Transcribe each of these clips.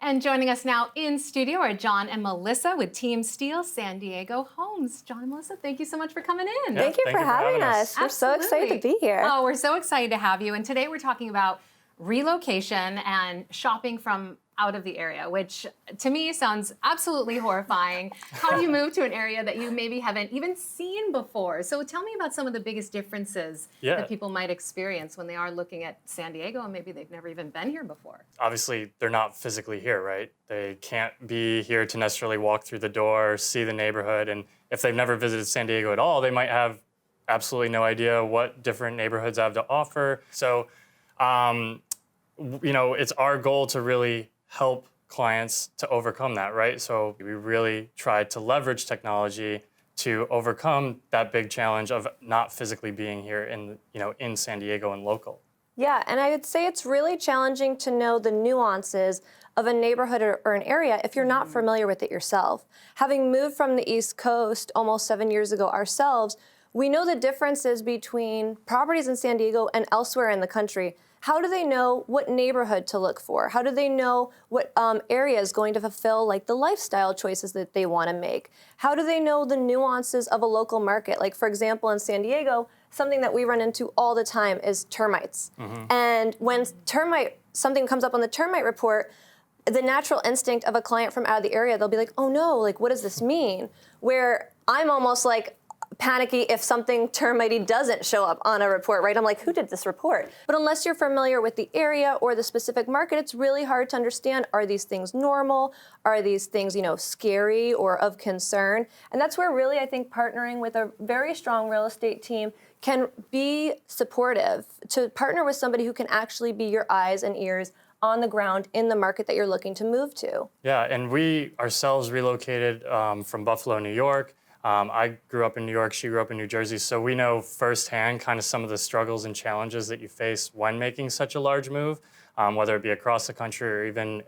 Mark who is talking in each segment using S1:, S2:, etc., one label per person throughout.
S1: And joining us now in studio are John and Melissa with Team Steele San Diego Homes. John and Melissa, thank you so much for coming in.
S2: Yeah, thank you for having us. We're so excited to be here.
S1: Oh, we're so excited to have you. And today we're talking about relocation and shopping from out of the area, which to me sounds absolutely horrifying. How do you move to an area that you maybe haven't even seen before? So tell me about some of the biggest differences that people might experience when they are looking at San Diego and maybe they've never even been here before.
S3: Obviously, they're not physically here, right? They can't be here to necessarily walk through the door, see the neighborhood, and if they've never visited San Diego at all, they might have absolutely no idea what different neighborhoods have to offer. So, it's our goal to really help clients to overcome that, right? So we really try to leverage technology to overcome that big challenge of not physically being here in San Diego and local.
S2: Yeah, and I would say it's really challenging to know the nuances of a neighborhood or an area if you're not familiar with it yourself. Having moved from the East Coast almost 7 years ago ourselves, we know the differences between properties in San Diego and elsewhere in the country. How do they know what neighborhood to look for? How do they know what area is going to fulfill like the lifestyle choices that they want to make? How do they know the nuances of a local market? Like for example, in San Diego, something that we run into all the time is termites. And when something comes up on the termite report, the natural instinct of a client from out of the area, they'll be like, oh no, like what does this mean? Where I'm almost like, panicky if something termitey doesn't show up on a report, right? I'm like, who did this report? But unless you're familiar with the area or the specific market, it's really hard to understand, are these things normal? Are these things, scary or of concern? And that's where really I think partnering with a very strong real estate team can be supportive, to partner with somebody who can actually be your eyes and ears on the ground in the market that you're looking to move to.
S3: Yeah, and we ourselves relocated from Buffalo, New York. I grew up in New York, she grew up in New Jersey, so we know firsthand kind of some of the struggles and challenges that you face when making such a large move, whether it be across the country or even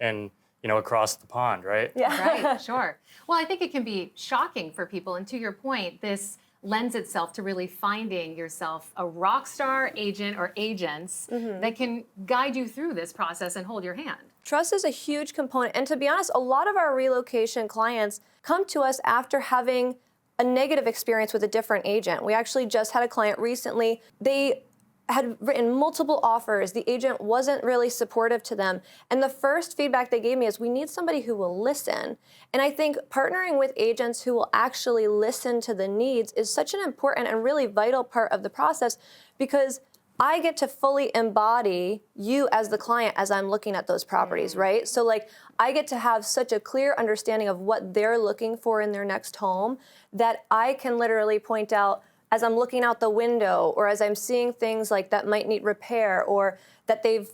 S3: across the pond, right?
S1: Yeah. Right, sure. Well, I think it can be shocking for people, and to your point, this lends itself to really finding yourself a rock star agent or agents that can guide you through this process and hold your hand.
S2: Trust is a huge component, and to be honest, a lot of our relocation clients come to us after having a negative experience with a different agent. We actually just had a client recently. They had written multiple offers. The agent wasn't really supportive to them. And the first feedback they gave me is, we need somebody who will listen. And I think partnering with agents who will actually listen to the needs is such an important and really vital part of the process, because I get to fully embody you as the client as I'm looking at those properties, right? So like, I get to have such a clear understanding of what they're looking for in their next home that I can literally point out as I'm looking out the window, or as I'm seeing things like that might need repair, or that they've,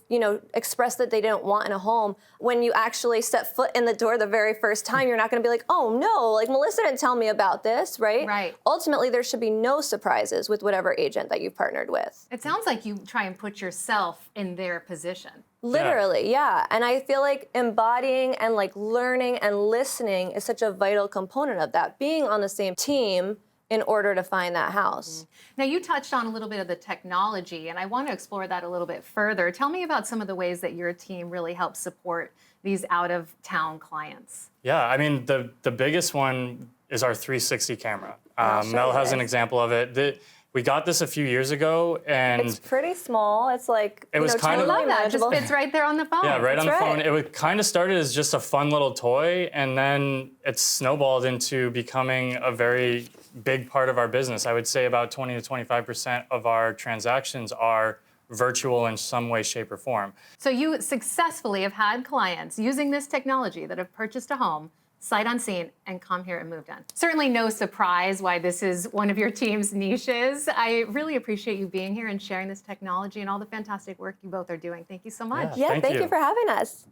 S2: expressed that they don't want in a home. When you actually set foot in the door the very first time, you're not going to be like, oh no, like Melissa didn't tell me about this, right?
S1: Right.
S2: Ultimately, there should be no surprises with whatever agent that you've partnered with.
S1: It sounds like you try and put yourself in their position.
S2: Literally, yeah. And I feel like embodying and like learning and listening is such a vital component of that, being on the same team in order to find that house.
S1: Now, you touched on a little bit of the technology, and I want to explore that a little bit further. Tell me about some of the ways that your team really helps support these out-of-town clients.
S3: Yeah, I mean, the biggest one is our 360 camera. Mel has an example of it. We got this a few years ago, and
S2: it's pretty small. It's like,
S3: it was kind of,
S1: I love that. It just fits right there on the phone.
S3: Yeah, right on the phone.
S2: Right.
S3: It kind of started as just a fun little toy, and then it snowballed into becoming a very big part of our business. I would say about 20 to 25% of our transactions are virtual in some way, shape, or form.
S1: So you successfully have had clients using this technology that have purchased a home, sight unseen, and come here and moved in. Certainly no surprise why this is one of your team's niches. I really appreciate you being here and sharing this technology and all the fantastic work you both are doing. Thank you so much.
S2: Yeah, thank you for having us.